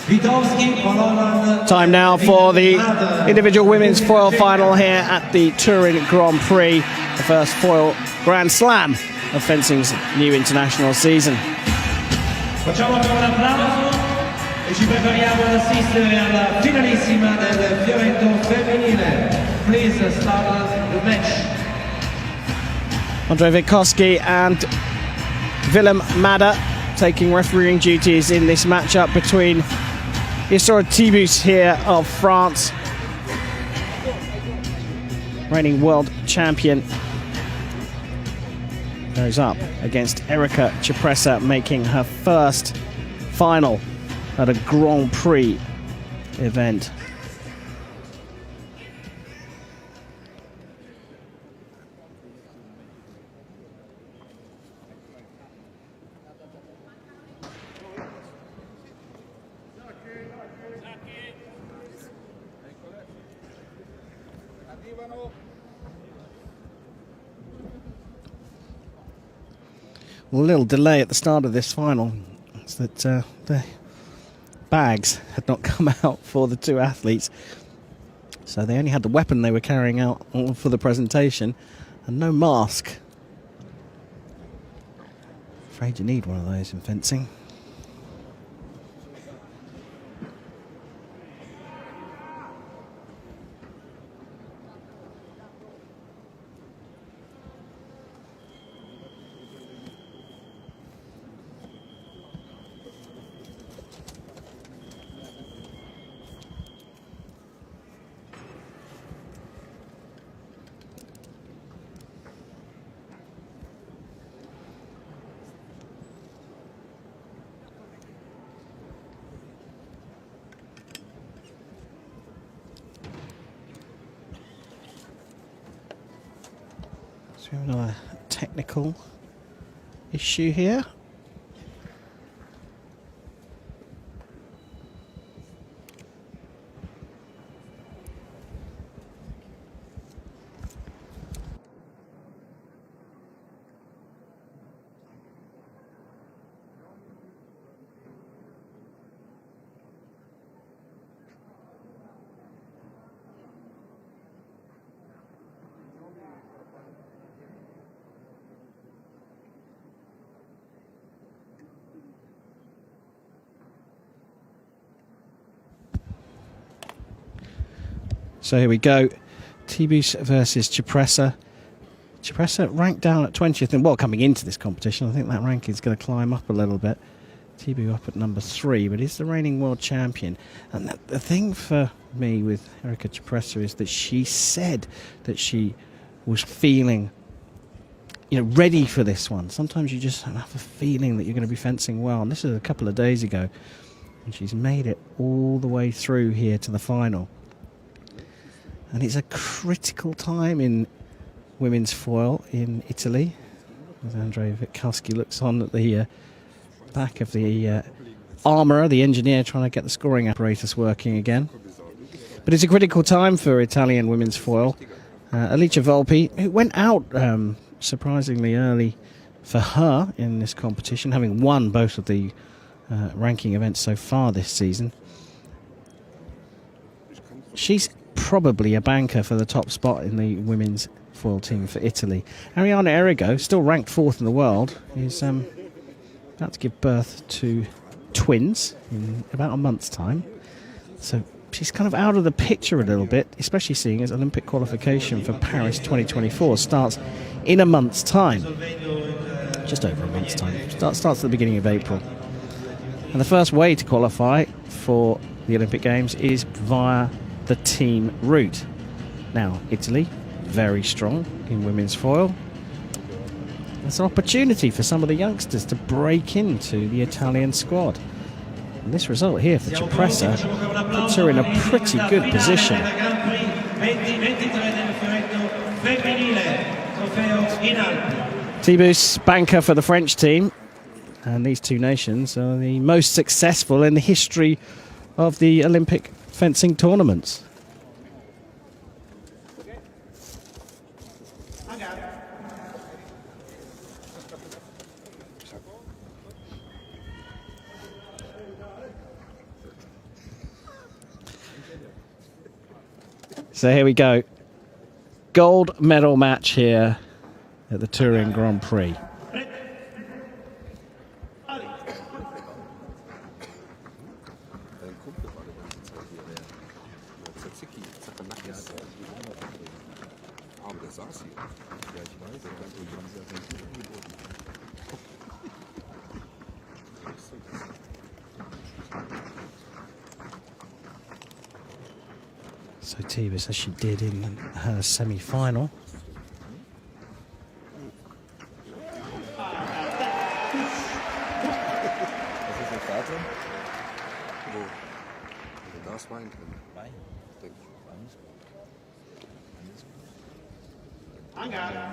Time now for the individual women's foil final here at the Turin Grand Prix, the first foil Grand Slam of fencing's new international season. Facciamo un applauso e ci prepariamo ad assistere alla finalissima del fioretto femminile. Please start the match. Andrei Witkowski and Willem Madder taking refereeing duties in this matchup between Isora Tibus here of France, reigning world champion, goes up against Erika Cipressa, making her first final at a Grand Prix event. A little delay at the start of this final. It's that the bags had not come out for the two athletes, so they only had the weapon they were carrying out for the presentation and no mask. Afraid you need one of those in fencing. So we have another technical issue here. So here we go, Tibus versus Cipressa. Cipressa ranked down at 20th, and well, coming into this competition, I think that ranking is going to climb up a little bit. Tibus up at number 3, but he's the reigning world champion. And the thing for me with Erika Cipressa is that she said that she was feeling, ready for this one. Sometimes you just have a feeling that you're going to be fencing well, and this is a couple of days ago, and she's made it all the way through here to the final. And it's a critical time in women's foil in Italy, as Andrei Witkowski looks on at the back of the armourer, the engineer, trying to get the scoring apparatus working again. But it's a critical time for Italian women's foil. Alicia Volpi, who went out surprisingly early for her in this competition, having won both of the ranking events so far this season. She's probably a banker for the top spot in the women's foil team for Italy. Ariana Errigo, still ranked 4th in the world, is about to give birth to twins in about a month's time. So she's kind of out of the picture a little bit, especially seeing as Olympic qualification for Paris 2024 starts in a month's time. Just over a month's time. Starts at the beginning of April. And the first way to qualify for the Olympic Games is via the team route. Now, Italy, very strong in women's foil. There's an opportunity for some of the youngsters to break into the Italian squad. And this result here for Cipressa puts her in a pretty good position. Tibus, banker for the French team. And these two nations are the most successful in the history of the Olympic fencing tournaments. So here we go. Gold medal match here at the Turin Grand Prix. So Tebus, as she did in her semi-final.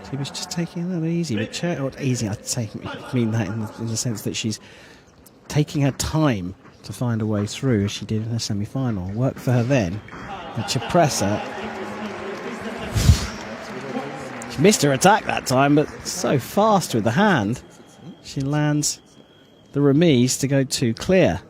Tebus just taking it a little easy, but easy, I mean that in the sense that she's taking her time to find a way through, as she did in her semi-final. Worked for her then. And Cipressa, she missed her attack that time, but so fast with the hand, she lands the remise to go 2 clear.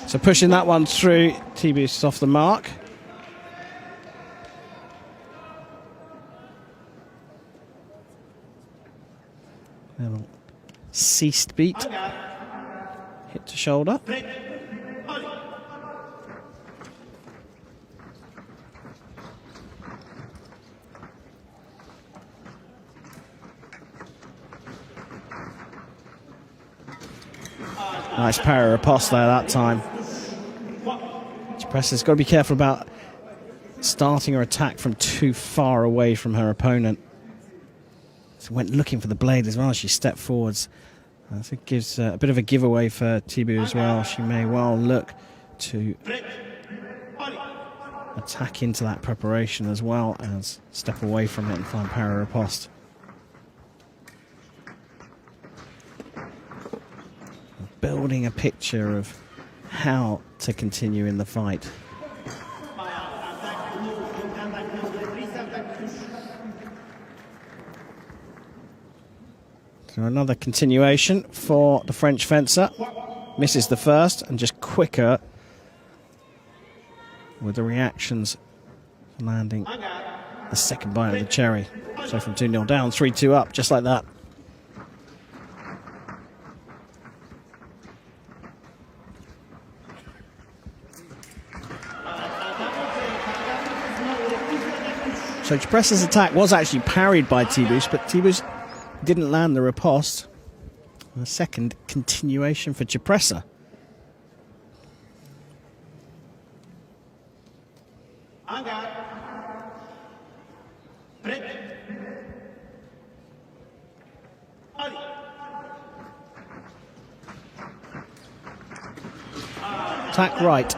So pushing that one through, Tebus off the mark. Ceased beat. Hit to shoulder. Nice parry riposte there that time. Cipressa's got to be careful about starting her attack from too far away from her opponent. So went looking for the blade as well as she stepped forwards. I think it gives a bit of a giveaway for Tebus as well. She may well look to attack into that preparation as well as step away from it and find parry riposte. Building a picture of how to continue in the fight. So another continuation for the French fencer. Misses the first and just quicker with the reactions landing the second bite of the cherry. So from 2-0 down, 3-2 up, just like that. So Cipressa's attack was actually parried by Tebus, but Tebus didn't land the riposte. A second continuation for Cipressa. Attack right.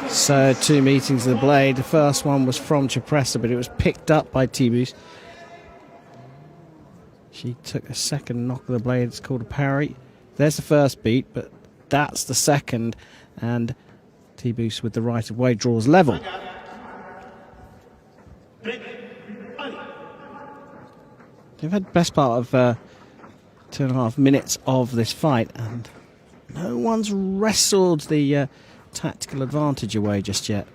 So 2 meetings of the blade. The first one was from Cipressa, but it was picked up by Tebus. She took a second knock of the blade. It's called a parry. There's the first beat, but that's the second. And T-Boost with the right of way draws level. They've had the best part of 2.5 minutes of this fight, and no one's wrestled the tactical advantage away just yet.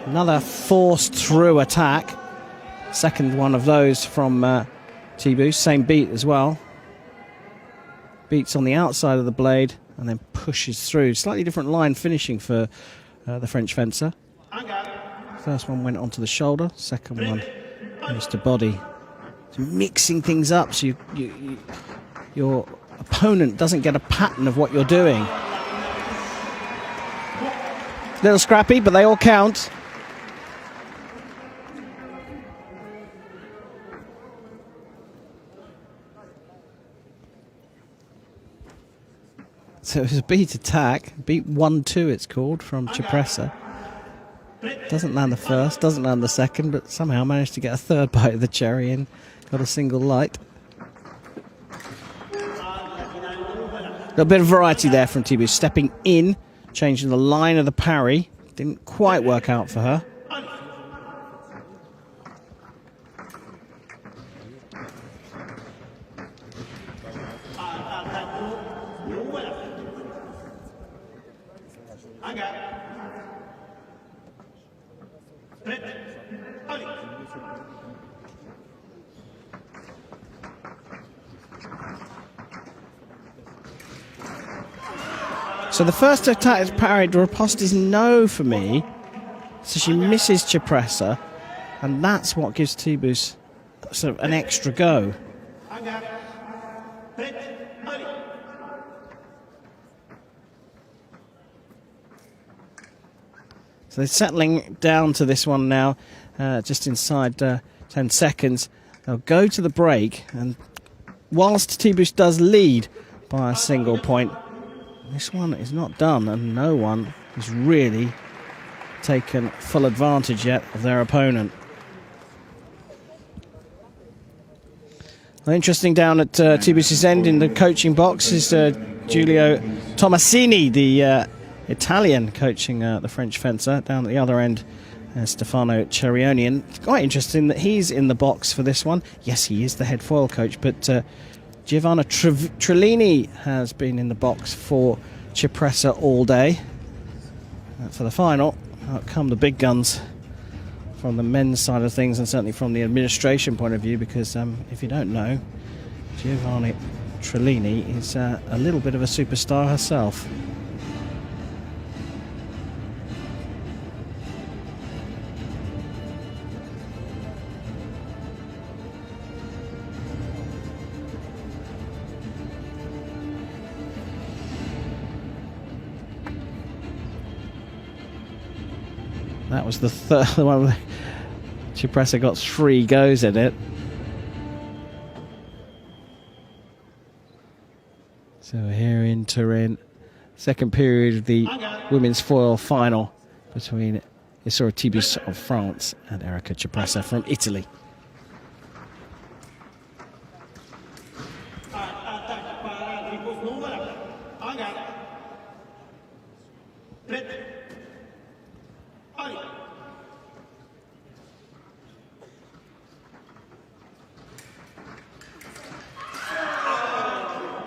Another forced through attack. Second one of those from T-Boost. Same beat as well. Beats on the outside of the blade and then pushes through. Slightly different line finishing for the French fencer. First one went onto the shoulder. Second one goes to body. So mixing things up so your opponent doesn't get a pattern of what you're doing. Little scrappy, but they all count. So it was a beat attack, beat 1-2 it's called, from Cipressa. Doesn't land the first, doesn't land the second, but somehow managed to get a third bite of the cherry and got a single light. A bit of variety there from T-Boost, stepping in, changing the line of the parry. Didn't quite work out for her. So the first attack is parried. Riposte is no for me. So she misses Cipressa, and that's what gives T-Boost sort of an extra go. So they're settling down to this one now, just inside 10 seconds. They'll go to the break, and whilst T-Boost does lead by a single point, this one is not done, and no one has really taken full advantage yet of their opponent. Well, interesting down at T-Boost's end in the coaching box is Giulio Tomasini, the Italian, coaching the French fencer. Down at the other end, Stefano Cerioni. And it's quite interesting that he's in the box for this one. Yes, he is the head foil coach, but Giovanna Trellini has been in the box for Cipressa all day. For the final, out come the big guns from the men's side of things, and certainly from the administration point of view, because if you don't know, Giovanna Trellini is a little bit of a superstar herself. That was the third one where Cipressa got 3 goes at it. So here in Turin, second period of the women's foil final between Isura T-Boost of France and Erika Cipressa from Italy.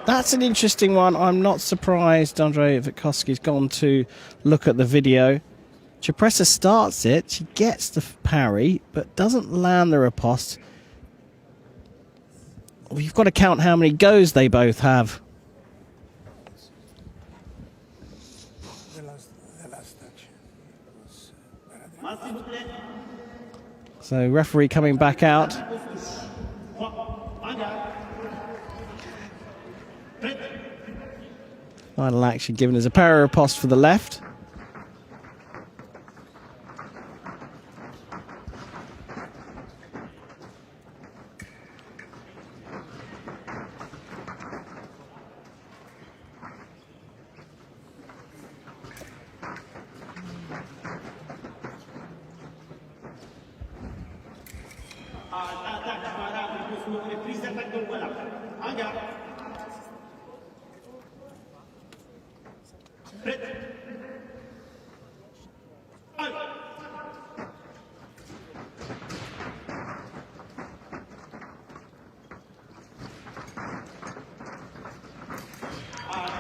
That's an interesting one. I'm not surprised Andrei Witkowski's gone to look at the video. Cipressa starts it, she gets the parry, but doesn't land the riposte. Well, you've got to count how many goes they both have. The last touch. So referee coming back out. Final action given as a parry riposte for the left.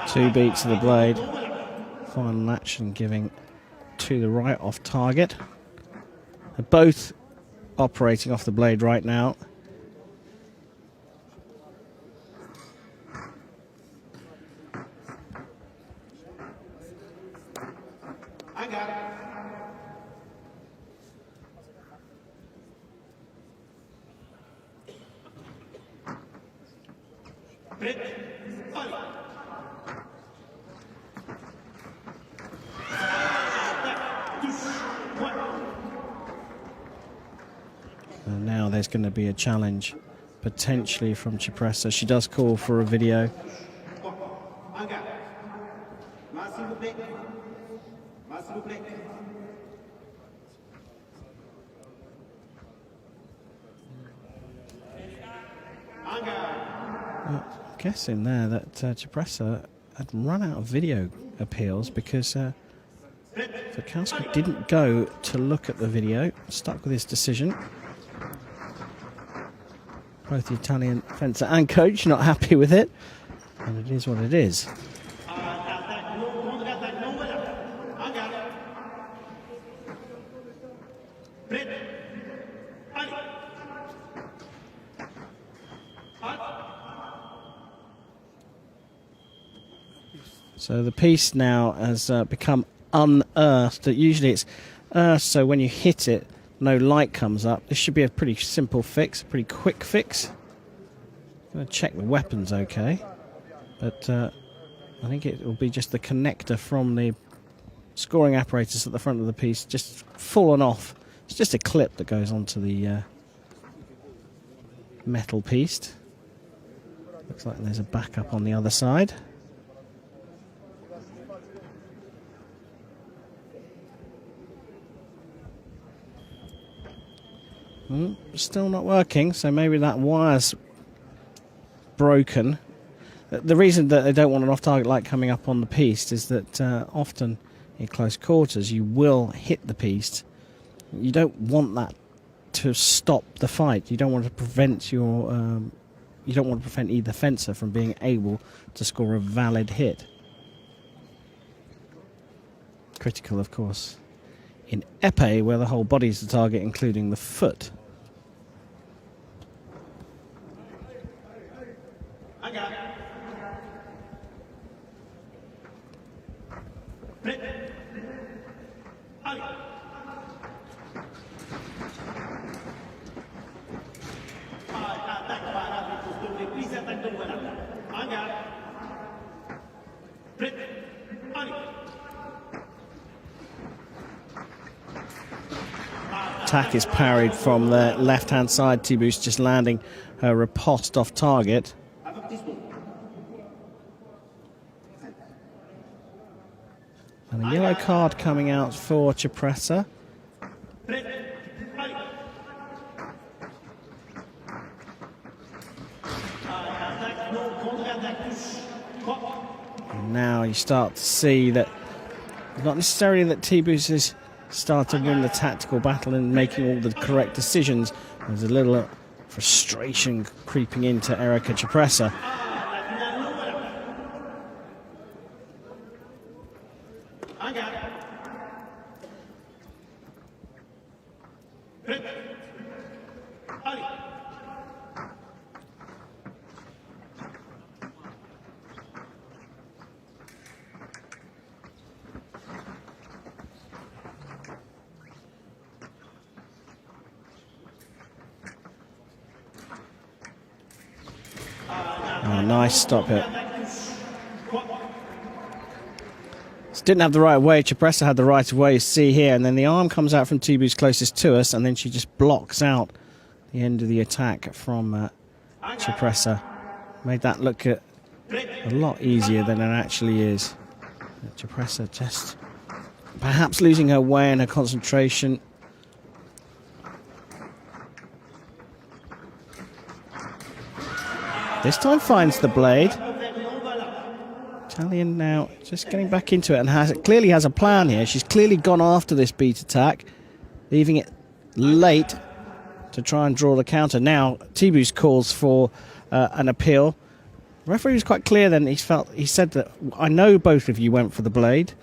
Two beats of the blade. Final action giving to the right off target. They're both operating off the blade right now. And now there's going to be a challenge potentially from Cipressa. She does call for a video. Well, I'm guessing there that Cipressa had run out of video appeals because Fikowski didn't go to look at the video, stuck with his decision. Both the Italian fencer and coach not happy with it, and it is what it is. So the piece now has become unearthed. Usually it's earthed, so when you hit it, no light comes up. This should be a pretty simple fix, a pretty quick fix. I'm going to check the weapon's okay, but I think it will be just the connector from the scoring apparatus at the front of the piece just fallen off. It's just a clip that goes onto the metal piece. Looks like there's a backup on the other side. Still not working, so maybe that wire's broken. The reason that they don't want an off-target light coming up on the piece is that often in close quarters you will hit the piece. You don't want that to stop the fight. You don't want to prevent your you don't want to prevent either fencer from being able to score a valid hit. Critical, of course, in épée, where the whole body is the target, including the foot. Attack is parried from the left-hand side. T-Boost just landing her riposte off target. And a yellow card coming out for Cipressa. And now you start to see that not necessarily that T-Boost is starting to win the tactical battle and making all the correct decisions. There's a little frustration creeping into Erika Cipressa. Oh, nice stop hit. Didn't have the right way. Cipressa had the right of way, you see here, and then the arm comes out from T-Boost closest to us, and then she just blocks out the end of the attack from Cipressa. Made that look a lot easier than it actually is. Cipressa just perhaps losing her way and her concentration. This time finds the blade. Italian now just getting back into it and clearly has a plan here. She's clearly gone after this beat attack, leaving it late to try and draw the counter. Now Tebus calls for an appeal. The referee was quite clear then. He said that I know both of you went for the blade,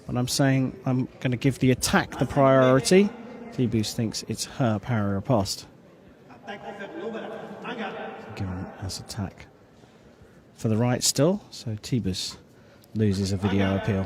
but I'm saying I'm going to give the attack the priority. Tebus thinks it's her para riposte. Given as attack for the right still, so Tebus loses a video appeal.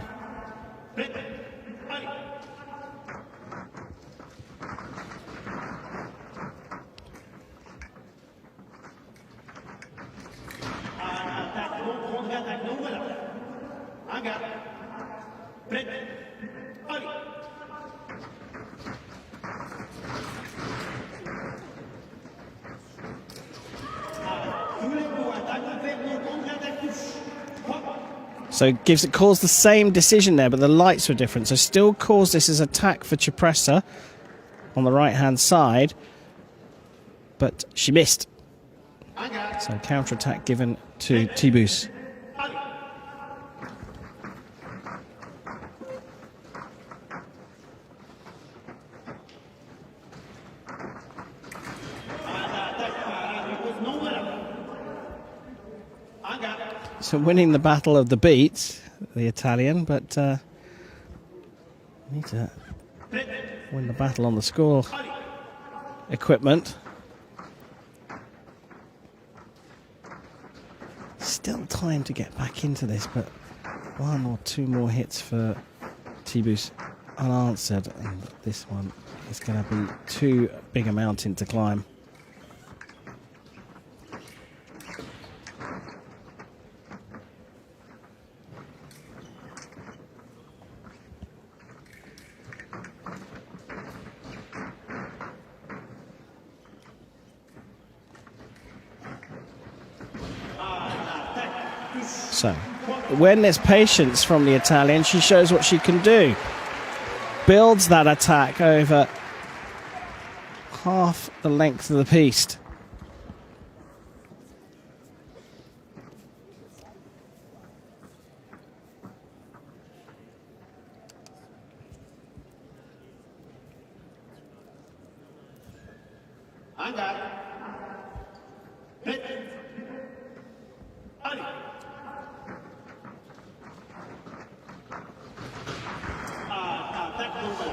So calls the same decision there, but the lights were different. So still calls this as attack for Cipressa on the right-hand side, but she missed. So counter-attack given to Tebus. So winning the battle of the beats, the Italian, but need to win the battle on the score equipment. Still time to get back into this, but one or two more hits for Tebus unanswered, and this one is going to be too big a mountain to climb. So, when there's patience from the Italian, she shows what she can do. Builds that attack over half the length of the piste.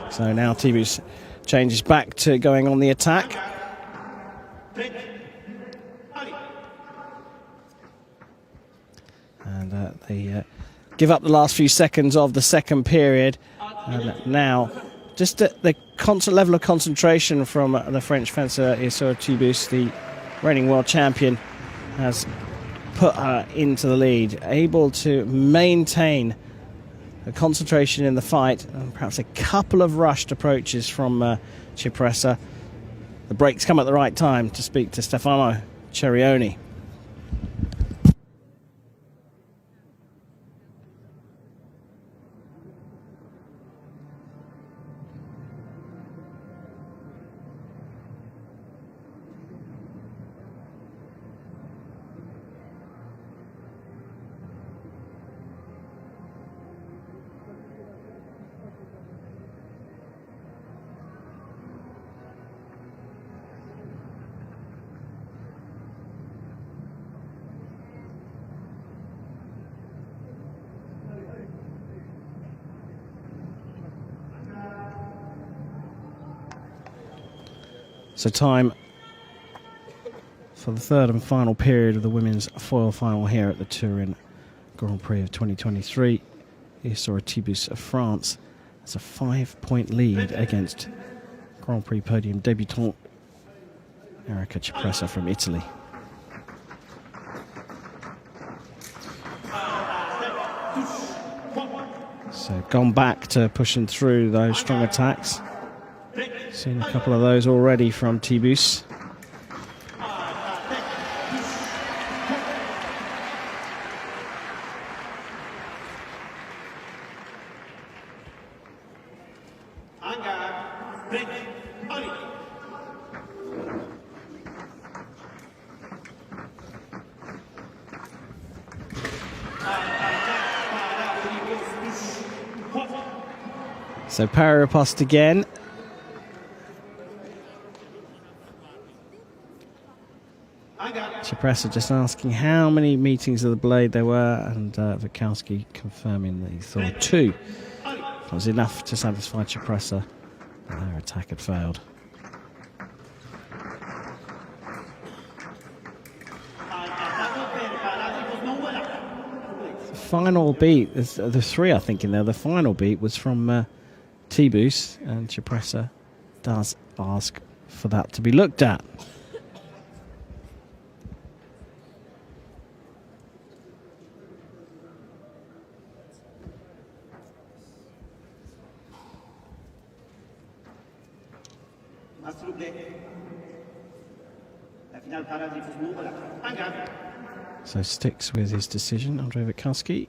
So now Tebus changes back to going on the attack. And they give up the last few seconds of the second period. And now, just the constant level of concentration from the French fencer Isora Tebus, the reigning world champion, has put her into the lead, able to maintain a concentration in the fight, and perhaps a couple of rushed approaches from Cipressa. The breaks come at the right time to speak to Stefano Cerioni. So time for the third and final period of the women's foil final here at the Turin Grand Prix of 2023. Isora Tebus of France has a 5-point lead against Grand Prix podium debutante Erika Cipressa from Italy. So gone back to pushing through those strong attacks. Seen a couple of those already from Tebus. So parry riposte again. Cipressa just asking how many meetings of the blade there were, and Wikowski confirming that he thought 2 was enough to satisfy Cipressa. Their attack had failed. The final beat, there's 3 I think in there. The final beat was from T-Boost, and Cipressa does ask for that to be looked at. So sticks with his decision, Andrei Wikowski.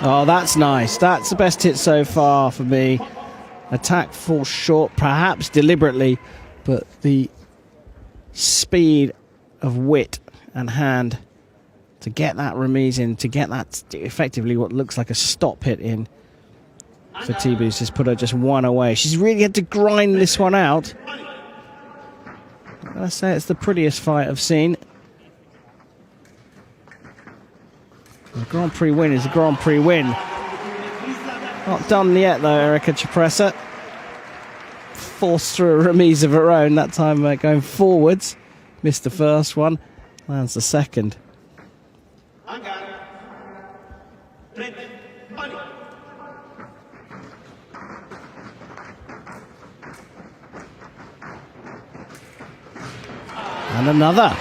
Oh, that's nice. That's the best hit so far for me. Attack falls short, perhaps deliberately, but the speed of wit and hand to get that remise in, to get that effectively what looks like a stop hit in for T-Boost has put her just 1 away. She's really had to grind this one out. I say it's the prettiest fight I've seen. The Grand Prix win is a Grand Prix win. Not done yet though, Erika Cipressa. Forced through a remise of her own, that time going forwards. Missed the first one, lands the second. And another.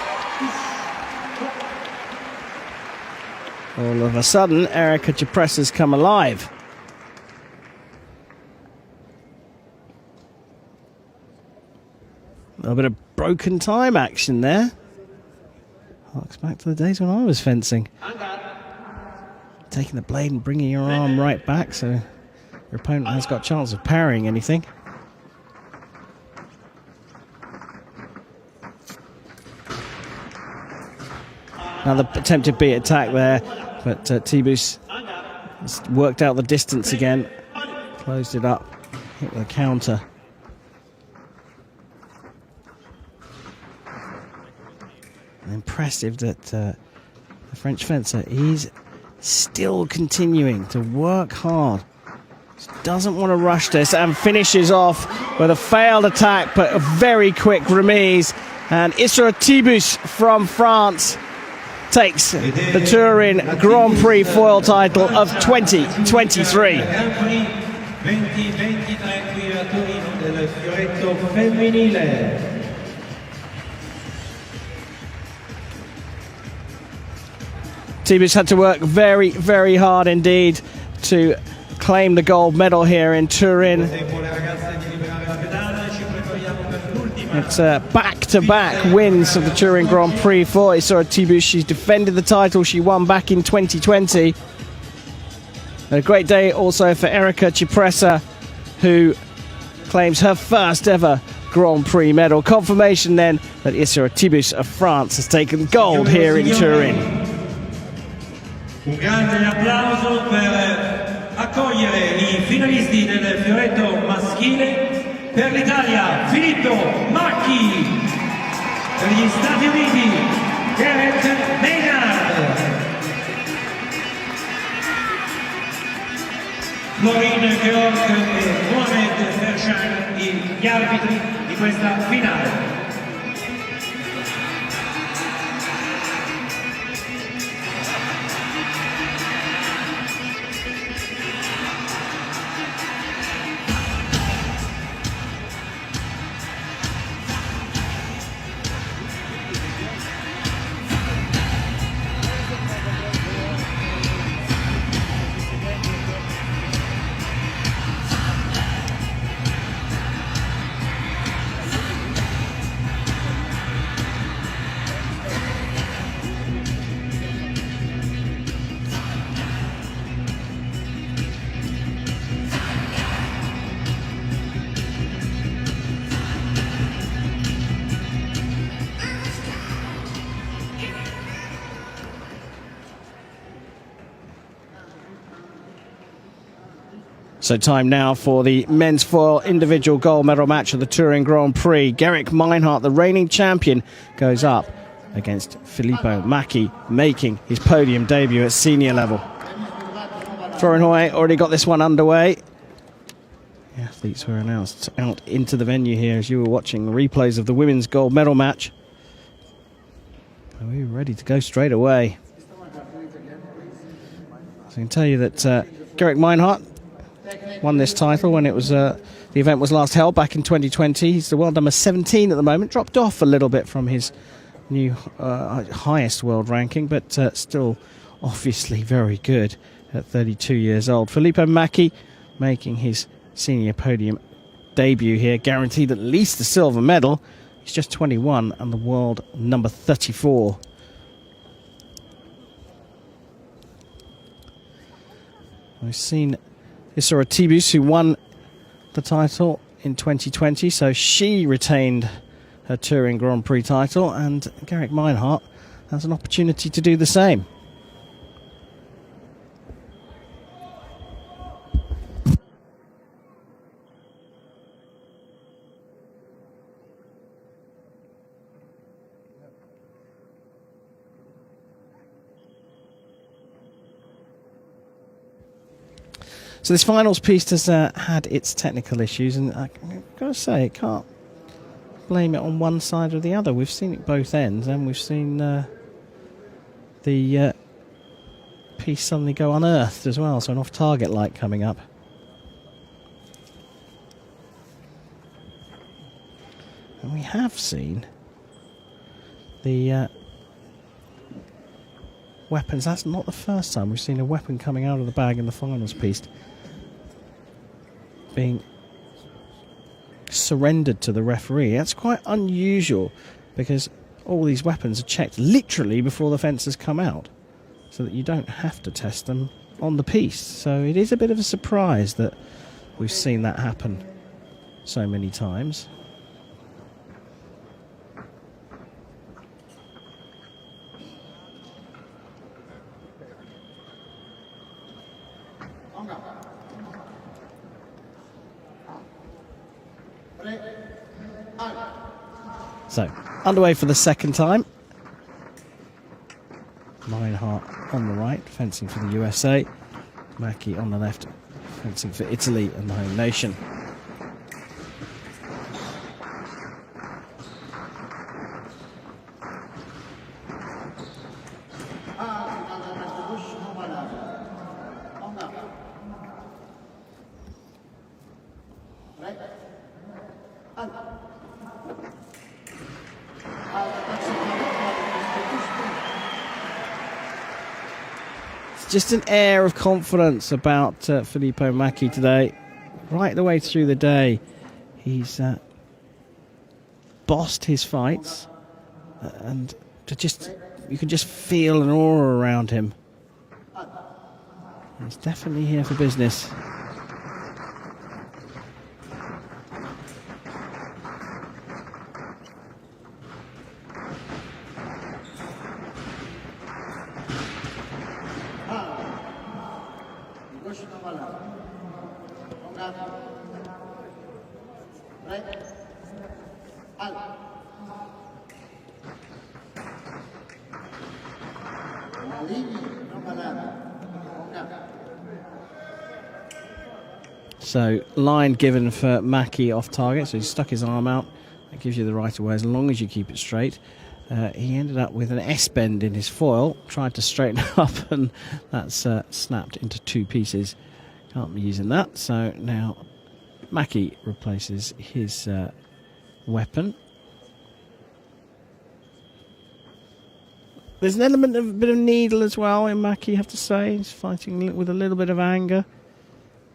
All of a sudden, Erika Cipressa's come alive. A little bit of broken time action there. Harks back to the days when I was fencing. Taking the blade and bringing your arm right back so your opponent has got a chance of parrying anything. Another attempted beat attack there, but T-Boost has worked out the distance again, closed it up, hit with a counter. And impressive that the French fencer is still continuing to work hard. Just doesn't want to rush this and finishes off with a failed attack, but a very quick remise. And Isra T-Boost from France takes the Turin Grand Prix foil title of 2023. T-Boost had to work very, very hard indeed to claim the gold medal here in Turin. It's back-to-back wins of the Turin Grand Prix for Isra T-Boost. She's defended the title she won back in 2020. And a great day also for Erika Cipressa, who claims her first ever Grand Prix medal. Confirmation then that Isra T-Boost of France has taken gold here in Turin. Un grande applauso per accogliere I finalisti del fioretto maschile. Per l'Italia, Filippo Macchi. Per gli Stati Uniti, Garrett Maynard. Maureen Georg e Mohamed Fershan, gli arbitri di questa finale. So time now for the men's foil individual gold medal match of the Touring Grand Prix. Gerrit Meinhardt, the reigning champion, goes up against Filippo Macchi, making his podium debut at senior level. Florenhoy already got this one underway. The athletes were announced out into the venue here as you were watching the replays of the women's gold medal match. We were ready to go straight away. So I can tell you that Gerrit Meinhardt won this title when it was the event was last held back in 2020. He's the world number 17 at the moment, dropped off a little bit from his new highest world ranking, but still obviously very good at 32 years old. Filippo Macchi making his senior podium debut here, guaranteed at least a silver medal. He's just 21 and the world number 34. We've seen Isora Tibus, who won the title in 2020, so she retained her Touring Grand Prix title, and Gerrit Meinhardt has an opportunity to do the same. So this finals piece has had its technical issues, and I've got to say, it can't blame it on one side or the other. We've seen it both ends, and we've seen the piece suddenly go unearthed as well, so an off-target light coming up. And we have seen the weapons. That's not the first time we've seen a weapon coming out of the bag in the finals piece being surrendered to the referee. That's quite unusual because all these weapons are checked literally before the fencers come out, so that you don't have to test them on the piece. So it is a bit of a surprise that we've seen that happen so many times. So, underway for the second time. Meinhardt on the right, fencing for the USA. Macchi on the left, fencing for Italy and the home nation. Just an air of confidence about Filippo Macchi today. Right the way through the day, he's bossed his fights, and you can just feel an aura around him. He's definitely here for business. So, line given for Macchi off target, so he stuck his arm out. That gives you the right of way as long as you keep it straight. He ended up with an S-bend in his foil, tried to straighten it up, and that's snapped into two pieces. Can't be using that, so now Macchi replaces his weapon. There's an element of a bit of needle as well in Macchi, you have to say. He's fighting with a little bit of anger.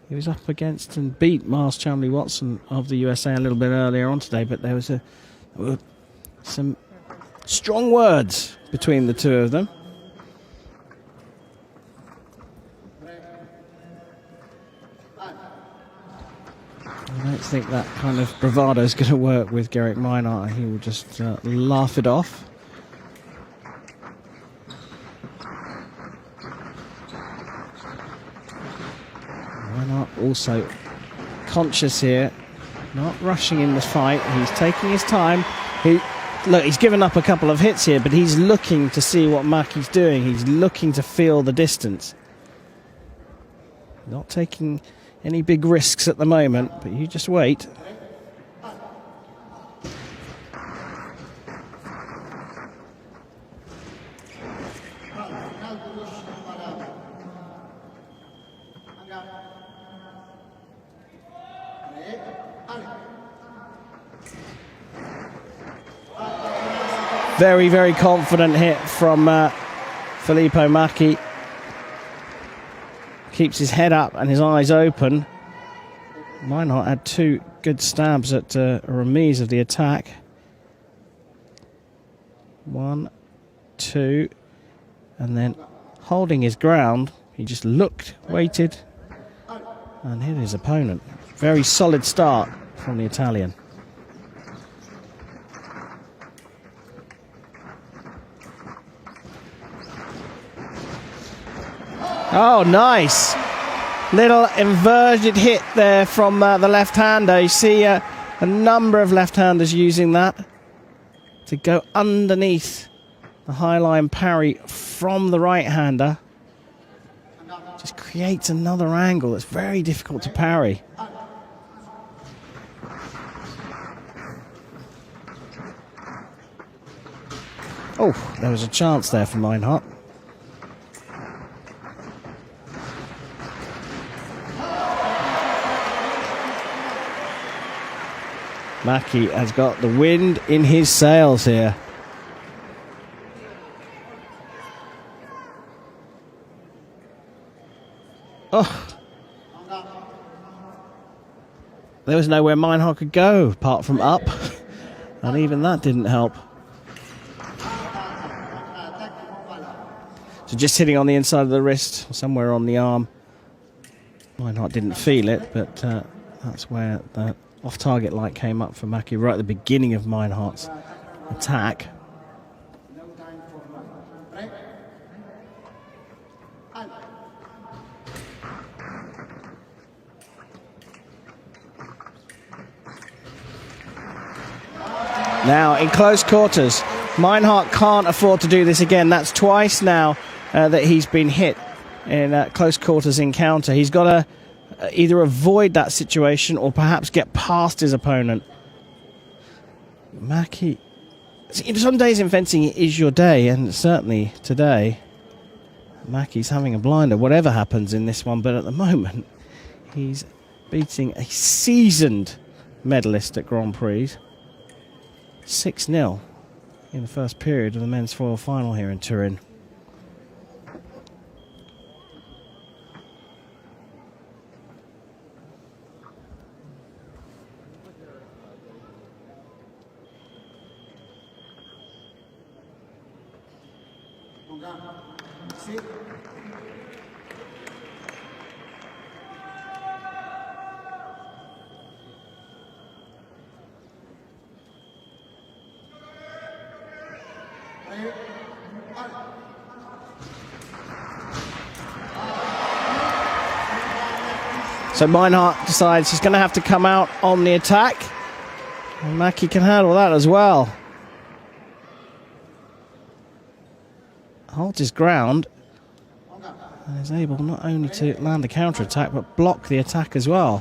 He was up against and beat Miles Chamberlain-Watson of the USA a little bit earlier on today, but there was some strong words between the two of them. I don't think that kind of bravado is going to work with Gerrit Meinhardt. He will just laugh it off. Meinhardt also conscious here, not rushing in the fight. He's taking his time. Look, he's given up a couple of hits here, but he's looking to see what Maki's doing. He's looking to feel the distance. Not taking any big risks at the moment, but you just wait. Very, very confident hit from Filippo Maki. Keeps his head up and his eyes open. Meinhardt had two good stabs at a remise of the attack. 1, 2, and then holding his ground, he just looked, waited, and hit his opponent. Very solid start from the Italian. Oh, nice. Little inverted hit there from the left-hander. You see a number of left-handers using that to go underneath the high-line parry from the right-hander. Just creates another angle that's very difficult to parry. Oh, there was a chance there for Meinhardt. Maki has got the wind in his sails here. Oh. There was nowhere Meinhardt could go apart from up, and even that didn't help. So just hitting on the inside of the wrist, somewhere on the arm. Meinhardt didn't feel it, but that's where the off-target light came up for Maki right at the beginning of Meinhardt's attack. Now in close quarters, Meinhardt can't afford to do this again. That's twice now that he's been hit in a close quarters encounter. He's got to either avoid that situation or perhaps get past his opponent. Maki, some days in fencing it is your day, and certainly today Maki's having a blinder whatever happens in this one, but at the moment he's beating a seasoned medalist at Grand Prix 6-0 in the first period of the men's foil final here in Turin. So Meinhardt decides he's going to have to come out on the attack. And Maki can handle that as well. Holds his ground and is able not only to land a counter-attack but block the attack as well.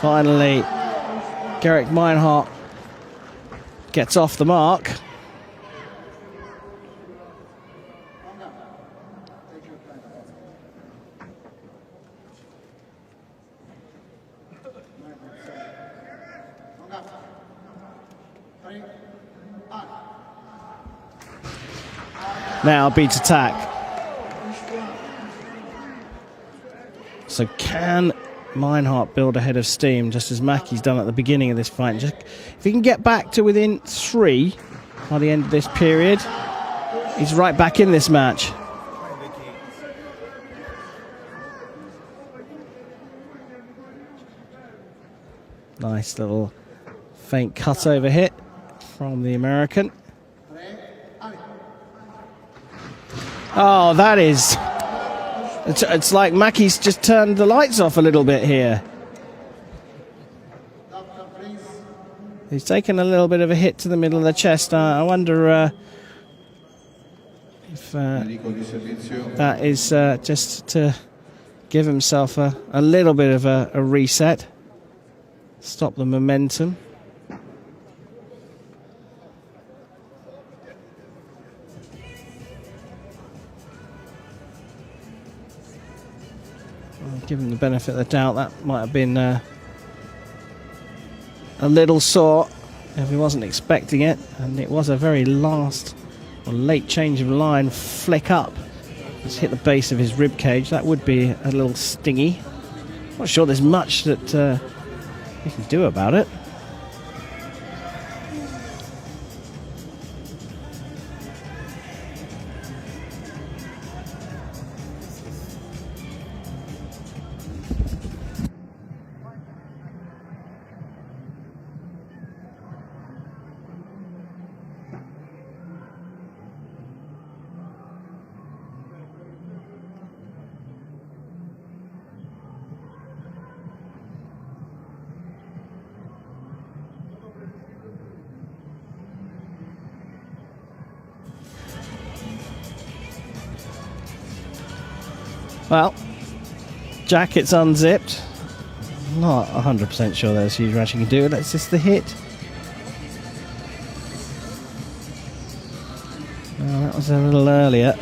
Finally, Gerrit Meinhardt gets off the mark. Now beats attack. So can Meinhardt build a head of steam, just as Maki's done at the beginning of this fight? Just, if he can get back to within 3 by the end of this period, he's right back in this match. Nice little faint cut over hit from the American. Oh, that is... It's like Mackey's just turned the lights off a little bit here. He's taken a little bit of a hit to the middle of the chest. I wonder if that is just to give himself a little bit of a reset. Stop the momentum. Give him the benefit of the doubt, that might have been a little sore if he wasn't expecting it, and it was a very last or late change of line flick up. Just hit the base of his rib cage. That would be a little stingy. Not sure there's much that you can do about it. Well, jacket's unzipped. Not 100% sure there's huge rash you can do. That's just the hit. Oh, that was a little earlier.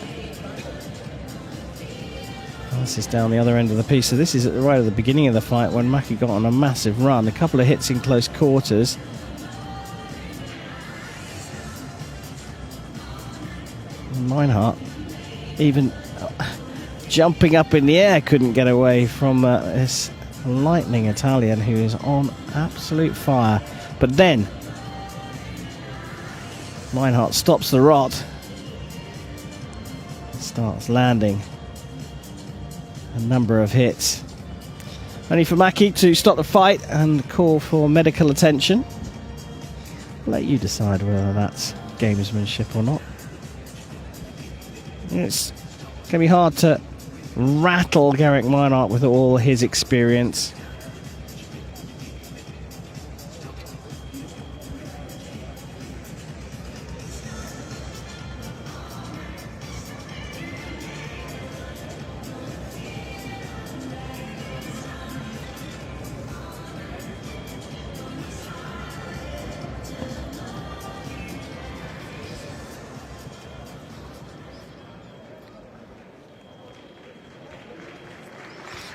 Oh, this is down the other end of the piece. So this is right at the beginning of the fight when Mackey got on a massive run. A couple of hits in close quarters. And Meinhardt even jumping up in the air couldn't get away from this lightning Italian who is on absolute fire. But then Meinhardt stops the rot, starts landing a number of hits. Only for Mackey to stop the fight and call for medical attention. I'll let you decide whether that's gamesmanship or not. It's going to be hard to rattle Garrick Meinhardt with all his experience.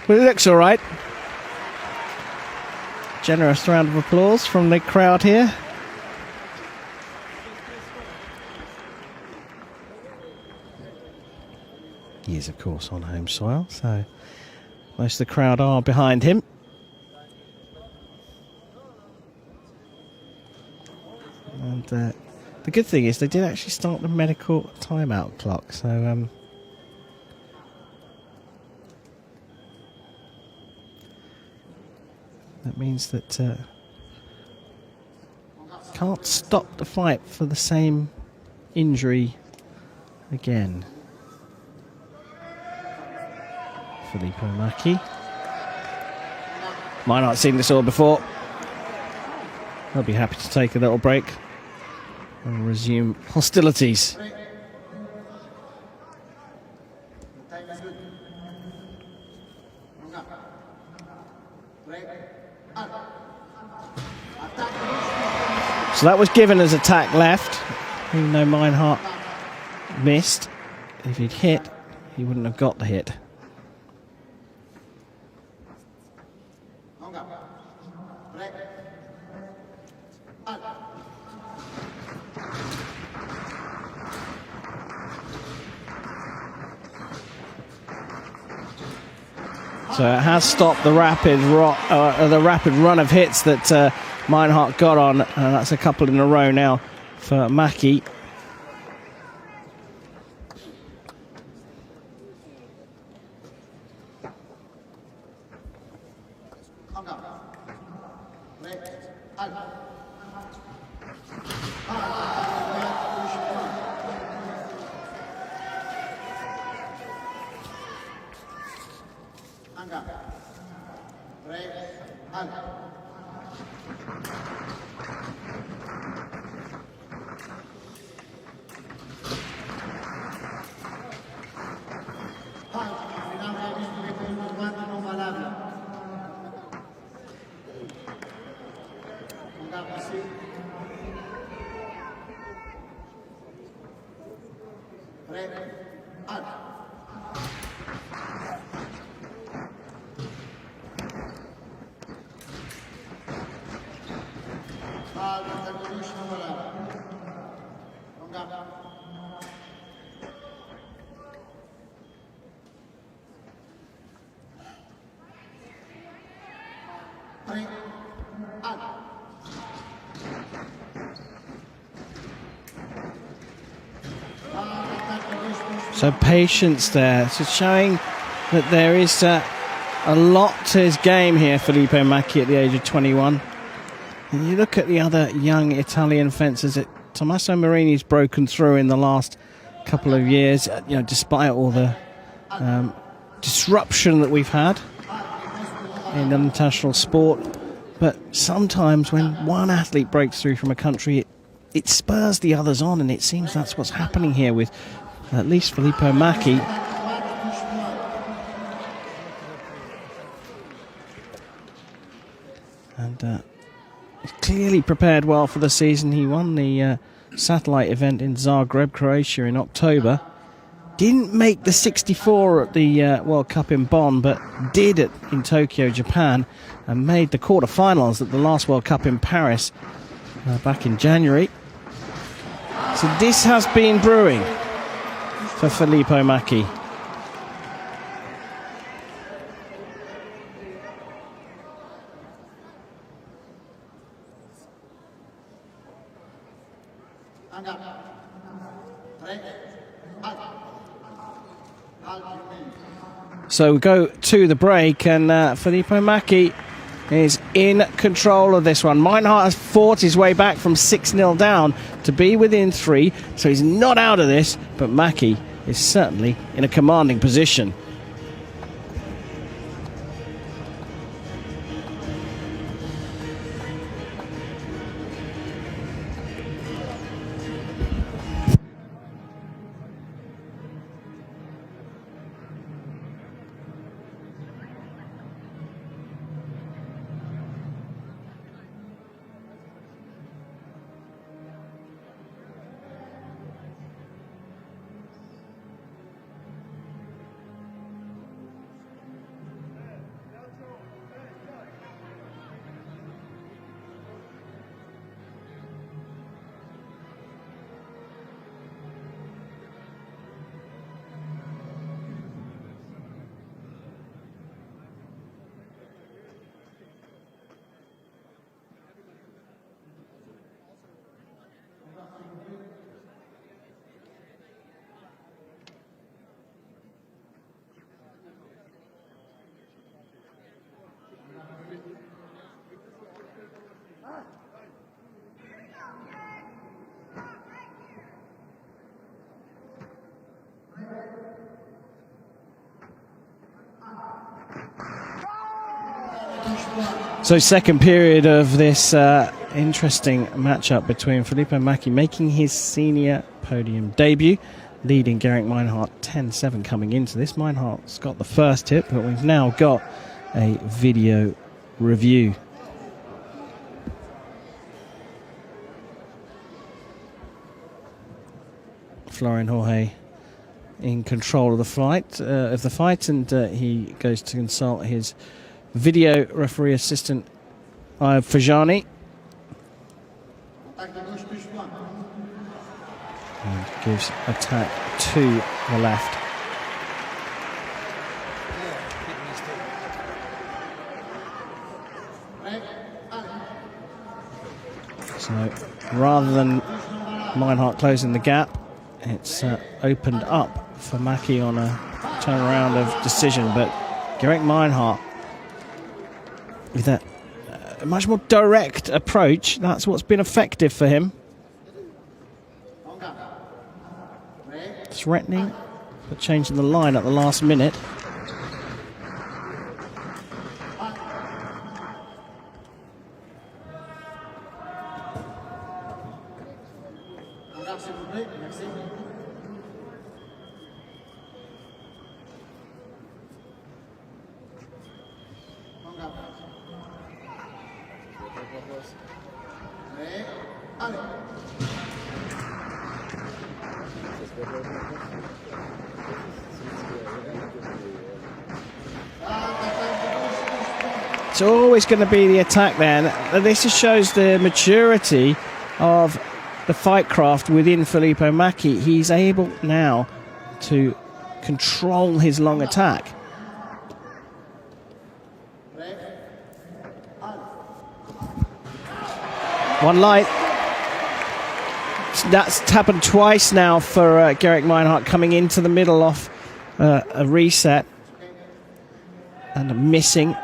Well, it looks all right. Generous round of applause from the crowd here. He is, of course, on home soil, so most of the crowd are behind him. And the good thing is they did actually start the medical timeout clock, so that means that can't stop the fight for the same injury again. Filippo Mackey. Might not have seen this all before. I'll be happy to take a little break and resume hostilities. So that was given as attack left, even though Meinhardt missed. If he'd hit, he wouldn't have got the hit. So it has stopped the rapid run of hits that Meinhardt got on, and that's a couple in a row now for Mackey. So patience there, so showing that there is a lot to his game here, Filippo Macchi at the age of 21. And you look at the other young Italian fencers, Tommaso Marini's broken through in the last couple of years, you know, despite all the disruption that we've had in international sport. But sometimes when one athlete breaks through from a country, it spurs the others on, and it seems that's what's happening here with at least Filippo Macchi. And he's clearly prepared well for the season. He won the satellite event in Zagreb, Croatia in October. Didn't make the 64 at the World Cup in Bonn, but did in Tokyo, Japan, and made the quarterfinals at the last World Cup in Paris back in January. So this has been brewing for Filippo Macchi. So we go to the break, and Filippo Macchi is in control of this one. Meinhardt has fought his way back from 6-0 down to be within 3, so he's not out of this, but Macchi is certainly in a commanding position. So second period of this interesting matchup between Filippo Macchi making his senior podium debut, leading Geraint Meinhardt 10-7 coming into this. Meinhardt's got the first tip, but we've now got a video review. Florian Jorge in control of the fight, and he goes to consult his video referee assistant Fajani, and gives attack to the left. So rather than Meinhardt closing the gap, it's opened up for Macchi on a turnaround of decision, but Geraint Meinhardt with a much more direct approach. That's what's been effective for him. Threatening, but changing the line at the last minute. It's always going to be the attack there. And this just shows the maturity of the fight craft within Filippo Macchi. He's able now to control his long attack. One light. That's happened twice now for Gerrit Meinhardt, coming into the middle off a reset and missing.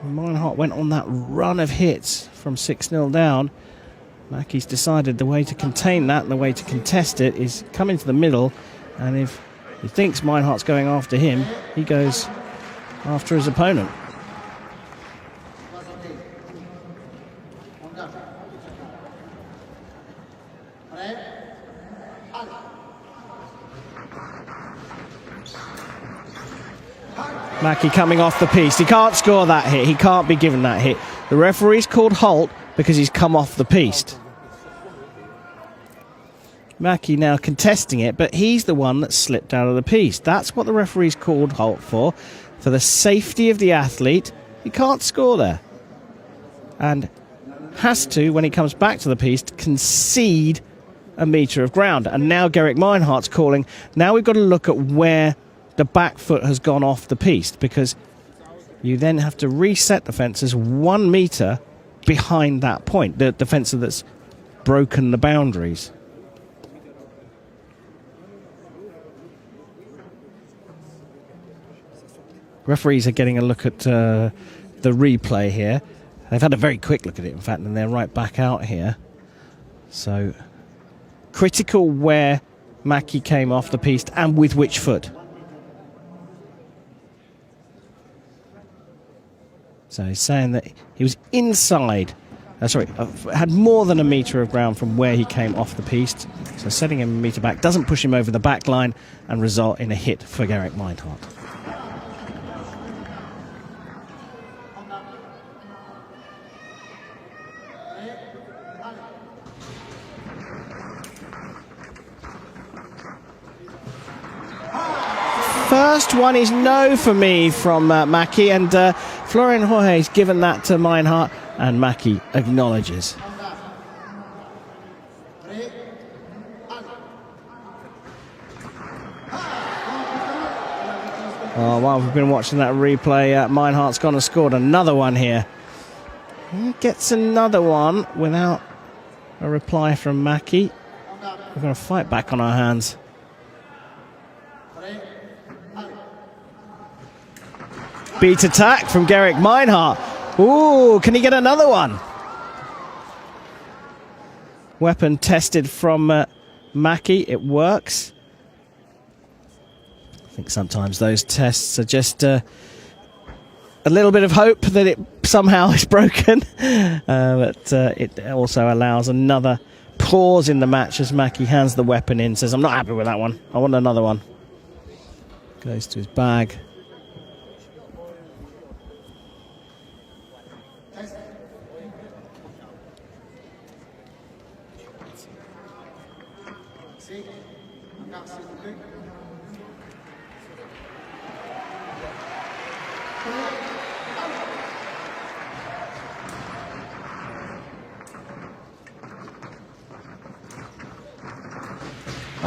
Meinhardt went on that run of hits from 6-0 down. Macchi's decided the way to contain that and the way to contest it is come into the middle, and if he thinks Meinhardt's going after him, he goes after his opponent. Macchi coming off the piece. He can't score that hit. He can't be given that hit. The referee's called halt because he's come off the piece. Macchi now contesting it, but he's the one that slipped out of the piece. That's what the referee's called halt for. For the safety of the athlete, he can't score there. And has to, when he comes back to the piece, concede a metre of ground. And now Gerrit Meinhardt's calling. Now we've got to look at where the back foot has gone off the piece, because you then have to reset the fences 1 metre behind that point, the fencer that's broken the boundaries. Referees are getting a look at the replay here. They've had a very quick look at it, in fact, and they're right back out here. So, critical where Macchi came off the piece and with which foot. So he's saying that he was inside, had more than a metre of ground from where he came off the piste. So setting him a metre back doesn't push him over the back line and result in a hit for Gerrit Meinhardt. First one is no for me from Macchi, and Florian Jorge's given that to Meinhardt, and Macchi acknowledges. Oh, while we've been watching that replay, Meinhardt's gone and scored another one here. He gets another one without a reply from Macchi. We're going to fight back on our hands. Beat attack from Gerrit Meinhardt. Ooh, can he get another one? Weapon tested from Macchi. It works. I think sometimes those tests are just a little bit of hope that it somehow is broken. But it also allows another pause in the match as Macchi hands the weapon in, says, I'm not happy with that one. I want another one. Goes to his bag.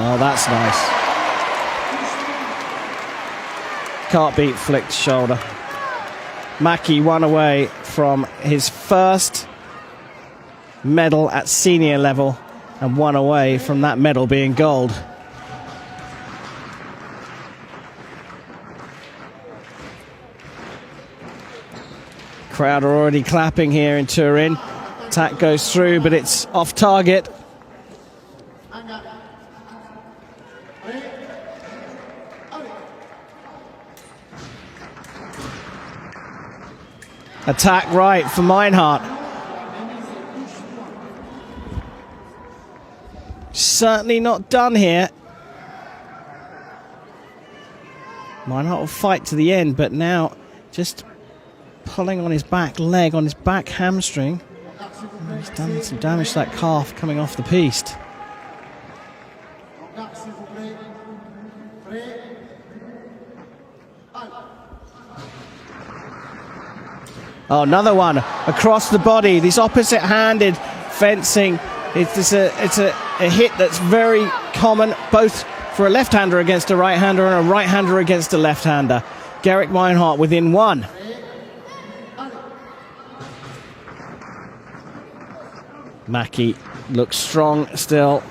Oh, that's nice. Can't beat flicked shoulder. Macchi won away from his first medal at senior level and won away from that medal being gold. Crowd are already clapping here in Turin. Attack goes through, but it's off target. Attack right for Meinhardt. Certainly not done here. Meinhardt will fight to the end, but now just pulling on his back leg, on his back hamstring. He's done some damage to that calf coming off the piste. Oh, another one across the body. This opposite-handed fencing, it's a hit that's very common, both for a left-hander against a right-hander and a right-hander against a left-hander. Gerrit Meinhardt within one. Mackie looks strong still.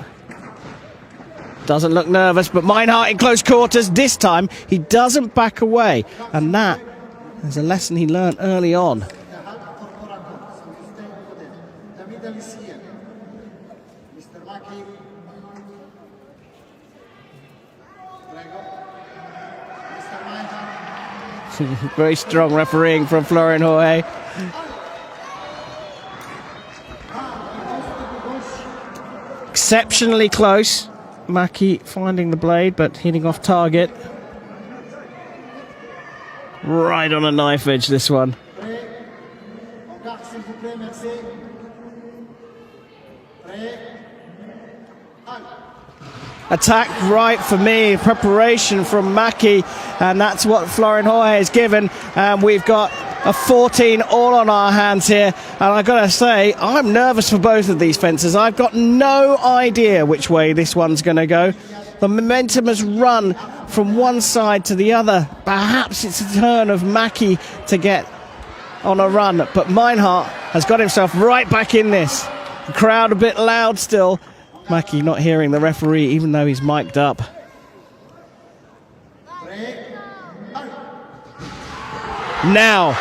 Doesn't look nervous, but Meinhardt in close quarters. This time, he doesn't back away. And that is a lesson he learned early on. Very strong refereeing from Florian Jorge. Exceptionally close. Mackie finding the blade, but hitting off target. Right on a knife edge, this one. Attack right for me, preparation from Mackie, and that's what Florian Jorge has given. And we've got a 14 all on our hands here, and I've got to say, I'm nervous for both of these fences. I've got no idea which way this one's going to go. The momentum has run from one side to the other. Perhaps it's a turn of Mackie to get on a run, but Meinhardt has got himself right back in this. The crowd a bit loud still. Mackie not hearing the referee, even though he's mic'd up. Now,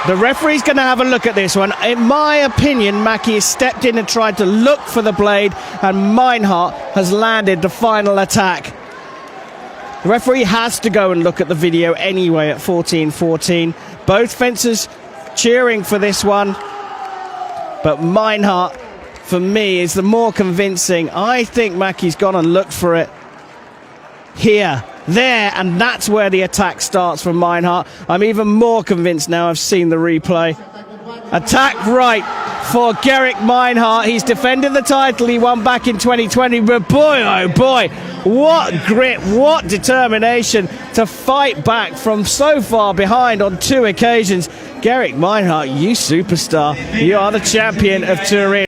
the referee's going to have a look at this one. In my opinion, Mackie has stepped in and tried to look for the blade, and Meinhardt has landed the final attack. The referee has to go and look at the video anyway at 14-14. Both fencers cheering for this one, but Meinhardt, for me, is the more convincing. I think Mackie's gone and looked for it here, there, and that's where the attack starts from Meinhardt. I'm even more convinced now I've seen the replay. Attack right for Gerrit Meinhardt. He's defended the title he won back in 2020, but boy, oh boy, what grit, what determination to fight back from so far behind on two occasions. Gerrit Meinhardt, you superstar. You are the champion of Turin.